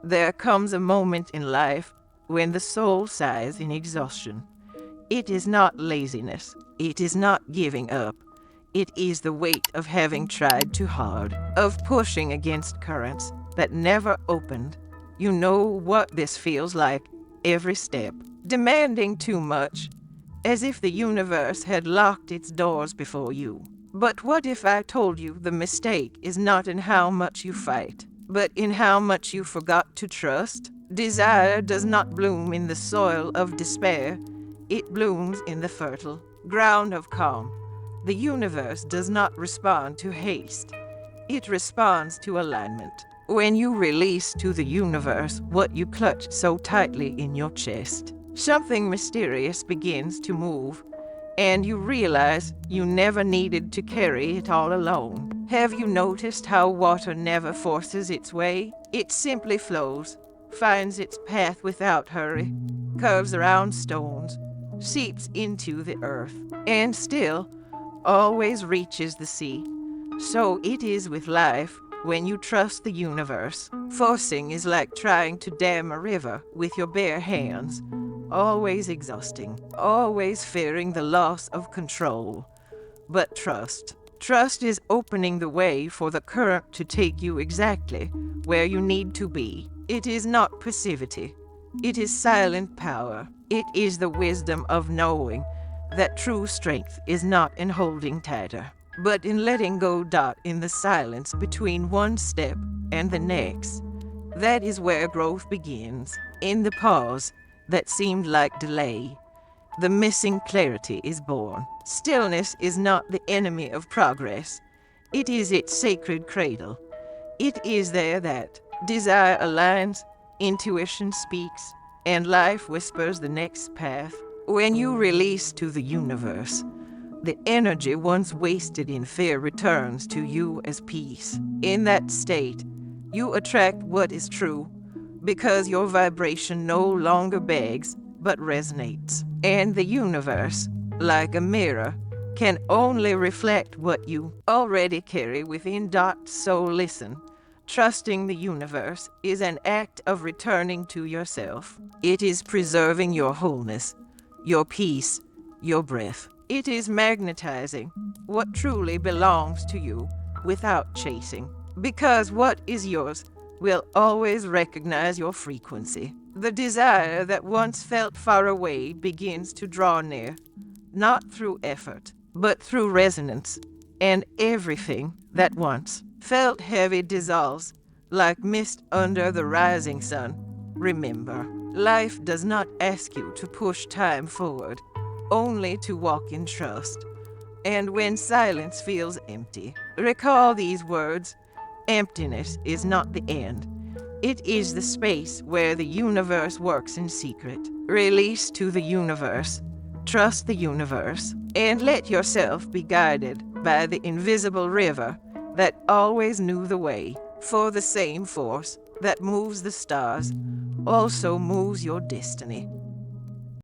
There comes a moment in life when the soul sighs in exhaustion. It is not laziness. It is not giving up. It is the weight of having tried too hard, of pushing against currents that never opened. You know what this feels like every step, demanding too much, as if the universe had locked its doors before you. But what if I told you the mistake is not in how much you fight, but in how much you forgot to trust? Desire does not bloom in the soil of despair. It blooms in the fertile ground of calm. The universe does not respond to haste. It responds to alignment. When you release to the universe what you clutch so tightly in your chest, something mysterious begins to move, and you realize you never needed to carry it all alone. Have you noticed how water never forces its way? It simply flows, finds its path without hurry, curves around stones, seeps into the earth, and still always reaches the sea. So it is with life when you trust the universe. Forcing is like trying to dam a river with your bare hands, always exhausting, always fearing the loss of control. But trust is opening the way for the current to take you exactly where you need to be. It is not passivity. It is silent power. It is the wisdom of knowing that true strength is not in holding tighter, but in letting go. In the silence between one step and the next. That is where growth begins. In the pause that seemed like delay, the missing clarity is born. Stillness is not the enemy of progress. It is its sacred cradle. It is there that desire aligns, intuition speaks, and life whispers the next path. When you release to the universe, the energy once wasted in fear returns to you as peace. In that state, you attract what is true, because your vibration no longer begs, but resonates. And the universe, like a mirror, can only reflect what you already carry within. So listen. Trusting the universe is an act of returning to yourself. It is preserving your wholeness, your peace, your breath. It is magnetizing what truly belongs to you without chasing. Because what is yours will always recognize your frequency. The desire that once felt far away begins to draw near, not through effort, but through resonance. And everything that once felt heavy dissolves like mist under the rising sun. Remember, life does not ask you to push time forward, only to walk in trust. And when silence feels empty, recall these words. Emptiness is not the end. It is the space where the universe works in secret. Release to the universe. Trust the universe. And let yourself be guided by the invisible river that always knew the way. For the same force that moves the stars also moves your destiny.